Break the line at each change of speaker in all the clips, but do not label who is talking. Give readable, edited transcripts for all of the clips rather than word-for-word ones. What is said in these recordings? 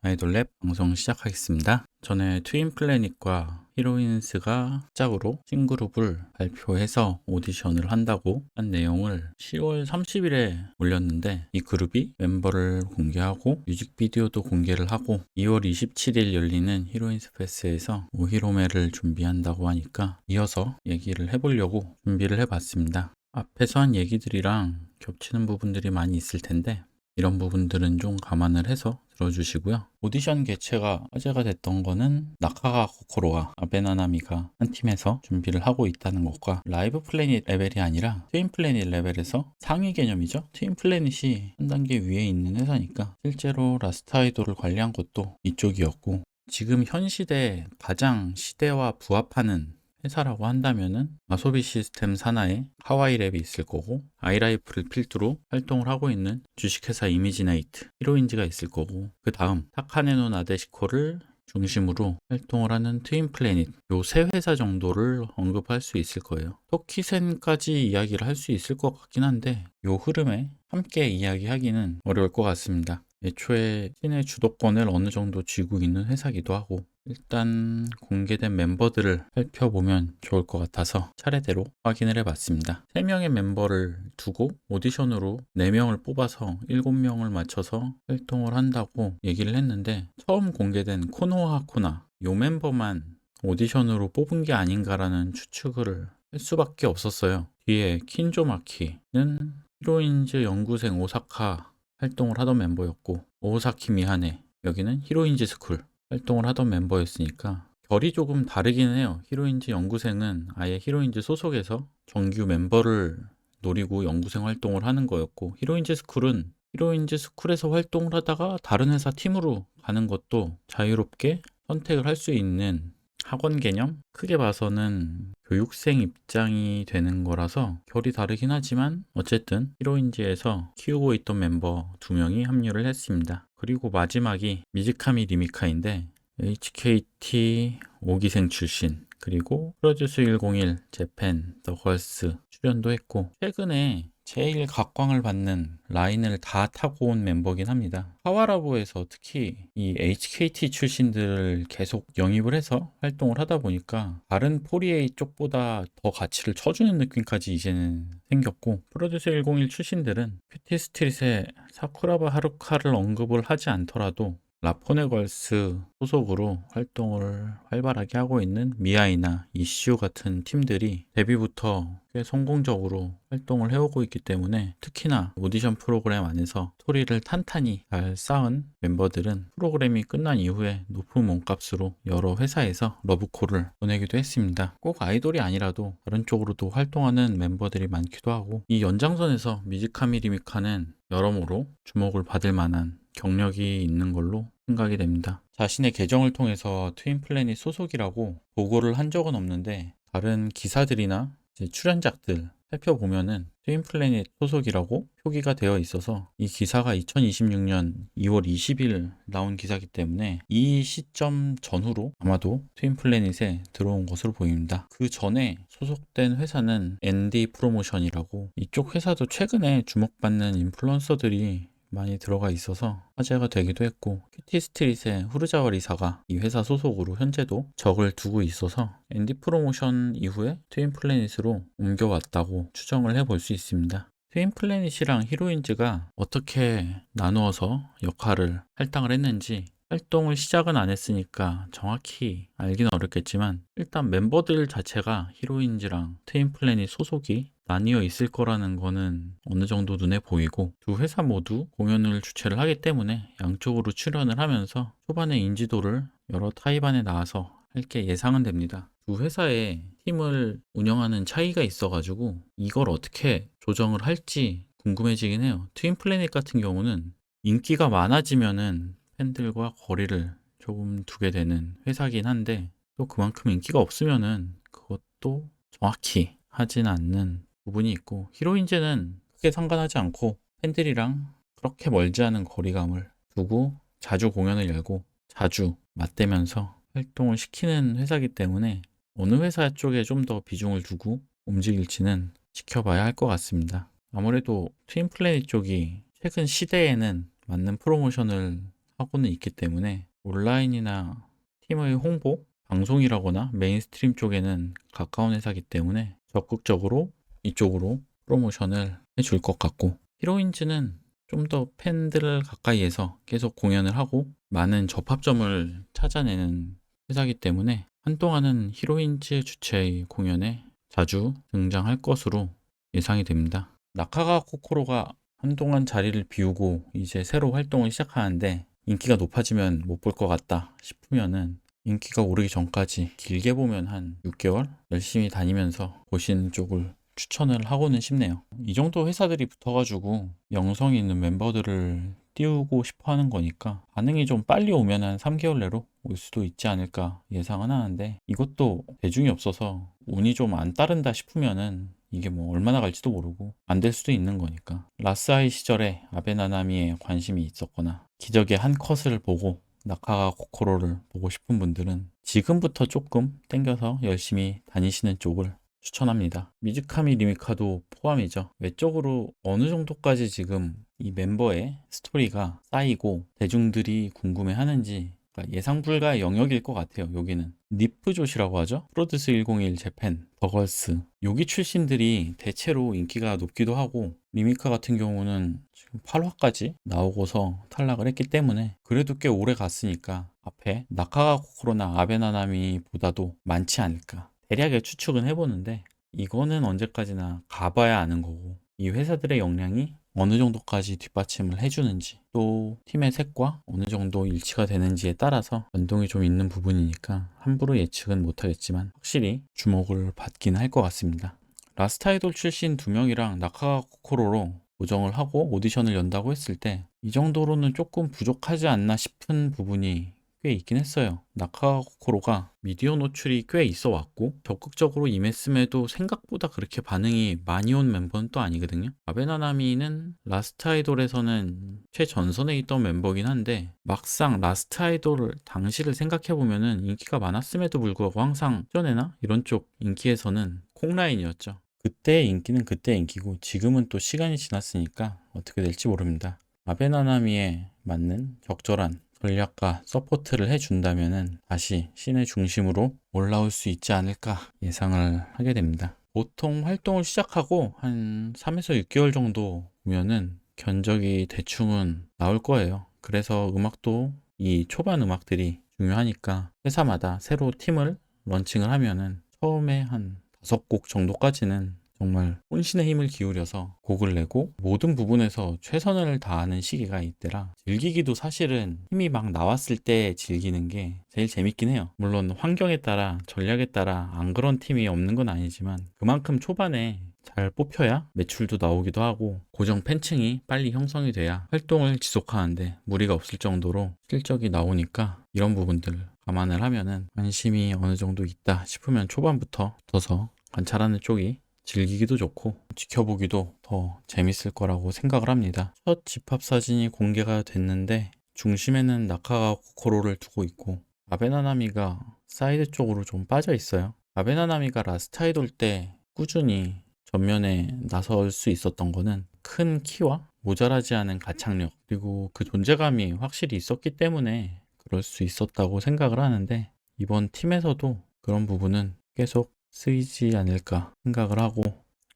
아이돌랩 방송 시작하겠습니다. 전에 트윈플래닛과 히로인스가 짝으로 싱그룹을 발표해서 오디션을 한다고 한 내용을 10월 30일에 올렸는데, 이 그룹이 멤버를 공개하고 뮤직비디오도 공개를 하고 2월 27일 열리는 히로인스 페스에서 오히로메를 준비한다고 하니까 이어서 얘기를 해보려고 준비를 해봤습니다. 앞에서 한 얘기들이랑 겹치는 부분들이 많이 있을 텐데 이런 부분들은 좀 감안을 해서 들어주시고요. 오디션 개최가 화제가 됐던 거는 나카가 코코로와 아베나나미가 한 팀에서 준비를 하고 있다는 것과 라이브 플래닛 레벨이 아니라 트윈 플래닛 레벨에서 상위 개념이죠. 트윈 플래닛이 한 단계 위에 있는 회사니까 실제로 라스트 아이돌을 관리한 것도 이쪽이었고, 지금 현 시대에 가장 시대와 부합하는 회사라고 한다면은 아소비 시스템 산하에 하와이랩이 있을 거고, 아이라이프를 필두로 활동을 하고 있는 주식회사 이미지나이트, 히로인즈가 있을 거고, 그 다음 타카네노 나데시코를 중심으로 활동을 하는 트윈플래닛, 요 세 회사 정도를 언급할 수 있을 거예요. 토키센까지 이야기를 할 수 있을 것 같긴 한데 요 흐름에 함께 이야기하기는 어려울 것 같습니다. 애초에 신의 주도권을 어느 정도 쥐고 있는 회사기도 하고, 일단 공개된 멤버들을 살펴보면 좋을 것 같아서 차례대로 확인을 해봤습니다. 3명의 멤버를 두고 오디션으로 4명을 뽑아서 7명을 맞춰서 활동을 한다고 얘기를 했는데, 처음 공개된 코노하 코나 요 멤버만 오디션으로 뽑은 게 아닌가라는 추측을 할 수밖에 없었어요. 뒤에 킨조마키는 히로인즈 연구생 오사카 활동을 하던 멤버였고, 오사키 미하네, 여기는 히로인즈 스쿨 활동을 하던 멤버였으니까 결이 조금 다르기는 해요. 히로인즈 연구생은 아예 히로인즈 소속에서 정규 멤버를 노리고 연구생 활동을 하는 거였고, 히로인즈 스쿨은 히로인즈 스쿨에서 활동을 하다가 다른 회사 팀으로 가는 것도 자유롭게 선택을 할 수 있는 학원 개념? 크게 봐서는 교육생 입장이 되는 거라서 결이 다르긴 하지만 어쨌든 히로인즈에서 키우고 있던 멤버 2명이 합류를 했습니다. 그리고 마지막이 미즈카미 리미카인데, HKT 5기생 출신, 그리고 프로듀스 101, 재팬, 더 걸스 출연도 했고, 최근에 제일 각광을 받는 라인을 다 타고 온 멤버긴 합니다. 파와라보에서 특히 이 HKT 출신들을 계속 영입을 해서 활동을 하다 보니까 다른 4A 쪽보다 더 가치를 쳐주는 느낌까지 이제는 생겼고, 프로듀스 101 출신들은 큐티 스트릿의 사쿠라바 하루카를 언급을 하지 않더라도 라포네 걸스 소속으로 활동을 활발하게 하고 있는 미아이나 이슈 같은 팀들이 데뷔부터 꽤 성공적으로 활동을 해오고 있기 때문에, 특히나 오디션 프로그램 안에서 스토리를 탄탄히 잘 쌓은 멤버들은 프로그램이 끝난 이후에 높은 몸값으로 여러 회사에서 러브콜을 보내기도 했습니다. 꼭 아이돌이 아니라도 다른 쪽으로도 활동하는 멤버들이 많기도 하고, 이 연장선에서 미즈카미 리미카는 여러모로 주목을 받을 만한 경력이 있는 걸로 생각이 됩니다. 자신의 계정을 통해서 트윈플래닛 소속이라고 보고를 한 적은 없는데, 다른 기사들이나 출연작들 살펴보면은 트윈플래닛 소속이라고 표기가 되어 있어서, 이 기사가 2026년 2월 20일 나온 기사이기 때문에 이 시점 전후로 아마도 트윈플래닛에 들어온 것으로 보입니다. 그 전에 소속된 회사는 ND 프로모션이라고, 이쪽 회사도 최근에 주목받는 인플루언서들이 많이 들어가 있어서 화제가 되기도 했고, 큐티 스트릿의 후르자와 리사가 이 회사 소속으로 현재도 적을 두고 있어서 앤디 프로모션 이후에 트윈플래닛으로 옮겨왔다고 추정을 해볼 수 있습니다. 트윈플래닛이랑 히로인즈가 어떻게 나누어서 역할을 할당을 했는지 활동을 시작은 안 했으니까 정확히 알기는 어렵겠지만, 일단 멤버들 자체가 히로인즈랑 트윈플래닛 소속이 나뉘어 있을 거라는 거는 어느 정도 눈에 보이고, 두 회사 모두 공연을 주최를 하기 때문에 양쪽으로 출연을 하면서 초반에 인지도를 여러 타입안에 나와서 할 게 예상은 됩니다. 두 회사의 팀을 운영하는 차이가 있어가지고 이걸 어떻게 조정을 할지 궁금해지긴 해요. 트윈플래닛 같은 경우는 인기가 많아지면은 팬들과 거리를 조금 두게 되는 회사긴 한데, 또 그만큼 인기가 없으면은 그것도 정확히 하진 않는 부분이 있고, 히로인즈는 크게 상관하지 않고 팬들이랑 그렇게 멀지 않은 거리감을 두고 자주 공연을 열고 자주 맞대면서 활동을 시키는 회사이기 때문에 어느 회사 쪽에 좀 더 비중을 두고 움직일지는 지켜봐야 할 것 같습니다. 아무래도 트윈플래닛 쪽이 최근 시대에는 맞는 프로모션을 하고는 있기 때문에 온라인이나 팀의 홍보, 방송이라거나 메인스트림 쪽에는 가까운 회사이기 때문에 적극적으로 이쪽으로 프로모션을 해줄 것 같고, 히로인즈는 좀 더 팬들을 가까이에서 계속 공연을 하고 많은 접합점을 찾아내는 회사이기 때문에 한동안은 히로인즈 주최의 공연에 자주 등장할 것으로 예상이 됩니다. 나카가 코코로가 한동안 자리를 비우고 이제 새로 활동을 시작하는데 인기가 높아지면 못 볼 것 같다 싶으면은 인기가 오르기 전까지 길게 보면 한 6개월 열심히 다니면서 보시는 쪽을 추천을 하고는 싶네요. 이 정도 회사들이 붙어가지고 영성이 있는 멤버들을 띄우고 싶어 하는 거니까 반응이 좀 빨리 오면 한 3개월 내로 올 수도 있지 않을까 예상은 하는데, 이것도 대중이 없어서 운이 좀 안 따른다 싶으면은 이게 뭐 얼마나 갈지도 모르고 안 될 수도 있는 거니까, 라스아이 시절에 아베나나미에 관심이 있었거나 기적의 한 컷을 보고 나카가 코코로를 보고 싶은 분들은 지금부터 조금 땡겨서 열심히 다니시는 쪽을 추천합니다. 미즈카미 리미카도 포함이죠. 외적으로 어느 정도까지 지금 이 멤버의 스토리가 쌓이고 대중들이 궁금해하는지 예상 불가의 영역일 것 같아요. 여기는 니프조시라고 하죠. 프로듀스 101 재팬, 더걸스 여기 출신들이 대체로 인기가 높기도 하고, 리미카 같은 경우는 지금 8화까지 나오고서 탈락을 했기 때문에 그래도 꽤 오래 갔으니까 앞에 나카가 코코로나 아베나나미보다도 많지 않을까 대략의 추측은 해보는데, 이거는 언제까지나 가봐야 아는 거고, 이 회사들의 역량이 어느 정도까지 뒷받침을 해주는지, 또 팀의 색과 어느 정도 일치가 되는지에 따라서 변동이 좀 있는 부분이니까 함부로 예측은 못하겠지만 확실히 주목을 받긴 할 것 같습니다. 라스트 아이돌 출신 2명이랑 나카가 코코로로 고정을 하고 오디션을 연다고 했을 때 이 정도로는 조금 부족하지 않나 싶은 부분이 꽤 있긴 했어요. 나카가 코코로가 미디어 노출이 꽤 있어 왔고 적극적으로 임했음에도 생각보다 그렇게 반응이 많이 온 멤버는 또 아니거든요. 아베나나미는 라스트 아이돌에서는 최전선에 있던 멤버긴 한데 막상 라스트 아이돌 당시를 생각해보면은 인기가 많았음에도 불구하고 항상 전에나 이런 쪽 인기에서는 콩라인이었죠. 그때의 인기는 그때의 인기고 지금은 또 시간이 지났으니까 어떻게 될지 모릅니다. 아베나나미에 맞는 적절한 전략과 서포트를 해준다면은 다시 신의 중심으로 올라올 수 있지 않을까 예상을 하게 됩니다. 보통 활동을 시작하고 한 3에서 6개월 정도 보면은 견적이 대충은 나올 거예요. 그래서 음악도 이 초반 음악들이 중요하니까 회사마다 새로 팀을 런칭을 하면은 처음에 한 5곡 정도까지는 정말 혼신의 힘을 기울여서 곡을 내고 모든 부분에서 최선을 다하는 시기가 이때라 즐기기도 사실은 힘이 막 나왔을 때 즐기는 게 제일 재밌긴 해요. 물론 환경에 따라 전략에 따라 안 그런 팀이 없는 건 아니지만 그만큼 초반에 잘 뽑혀야 매출도 나오기도 하고 고정 팬층이 빨리 형성이 돼야 활동을 지속하는데 무리가 없을 정도로 실적이 나오니까 이런 부분들 감안을 하면은 관심이 어느 정도 있다 싶으면 초반부터 붙어서 관찰하는 쪽이 즐기기도 좋고 지켜보기도 더 재밌을 거라고 생각을 합니다. 첫 집합 사진이 공개가 됐는데 중심에는 나카가 코코로를 두고 있고 아베나나미가 사이드 쪽으로 좀 빠져 있어요. 아베나나미가 라스트 아이돌 때 꾸준히 전면에 나설 수 있었던 거는 큰 키와 모자라지 않은 가창력 그리고 그 존재감이 확실히 있었기 때문에 그럴 수 있었다고 생각을 하는데, 이번 팀에서도 그런 부분은 계속 쓰이지 않을까 생각을 하고,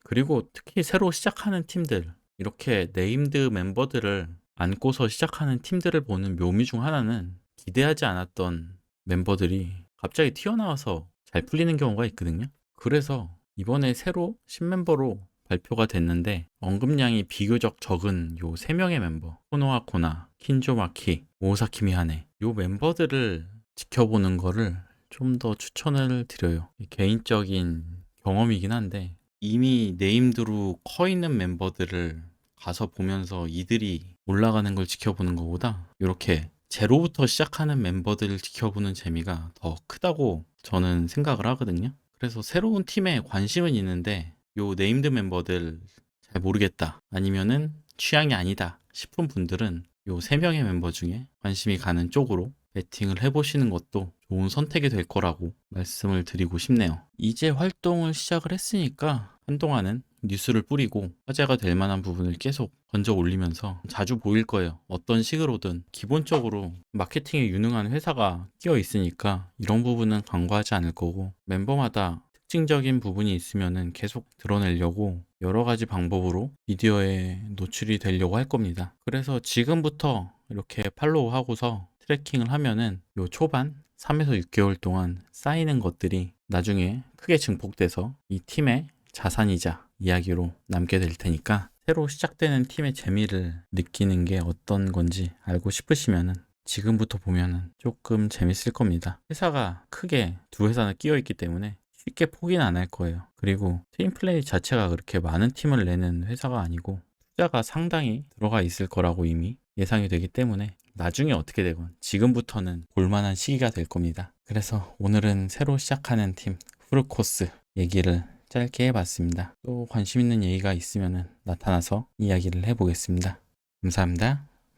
그리고 특히 새로 시작하는 팀들 이렇게 네임드 멤버들을 안고서 시작하는 팀들을 보는 묘미 중 하나는 기대하지 않았던 멤버들이 갑자기 튀어나와서 잘 풀리는 경우가 있거든요. 그래서 이번에 새로 신멤버로 발표가 됐는데 언급량이 비교적 적은 요 3명의 멤버 코노하 코나, 킨조마키, 오사키 미하네 요 멤버들을 지켜보는 거를 좀 더 추천을 드려요. 개인적인 경험이긴 한데 이미 네임드로 커 있는 멤버들을 가서 보면서 이들이 올라가는 걸 지켜보는 것보다 이렇게 제로부터 시작하는 멤버들을 지켜보는 재미가 더 크다고 저는 생각을 하거든요. 그래서 새로운 팀에 관심은 있는데 요 네임드 멤버들 잘 모르겠다 아니면은 취향이 아니다 싶은 분들은 요 3명의 멤버 중에 관심이 가는 쪽으로 배팅을 해보시는 것도 좋은 선택이 될 거라고 말씀을 드리고 싶네요. 이제 활동을 시작을 했으니까 한동안은 뉴스를 뿌리고 화제가 될 만한 부분을 계속 건져 올리면서 자주 보일 거예요. 어떤 식으로든 기본적으로 마케팅에 유능한 회사가 끼어 있으니까 이런 부분은 간과하지 않을 거고, 멤버마다 특징적인 부분이 있으면은 계속 드러내려고 여러 가지 방법으로 미디어에 노출이 되려고 할 겁니다. 그래서 지금부터 이렇게 팔로우 하고서 트래킹을 하면은 요 초반 3에서 6개월 동안 쌓이는 것들이 나중에 크게 증폭돼서 이 팀의 자산이자 이야기로 남게 될 테니까, 새로 시작되는 팀의 재미를 느끼는 게 어떤 건지 알고 싶으시면은 지금부터 보면은 조금 재밌을 겁니다. 회사가 크게 두 회사나 끼어 있기 때문에 쉽게 포기는 안 할 거예요. 그리고 트윈플레이 자체가 그렇게 많은 팀을 내는 회사가 아니고 투자가 상당히 들어가 있을 거라고 이미 예상이 되기 때문에 나중에 어떻게 되건 지금부터는 볼만한 시기가 될 겁니다. 그래서 오늘은 새로 시작하는 팀 후르코스 얘기를 짧게 해봤습니다. 또 관심 있는 얘기가 있으면 나타나서 이야기를 해보겠습니다. 감사합니다.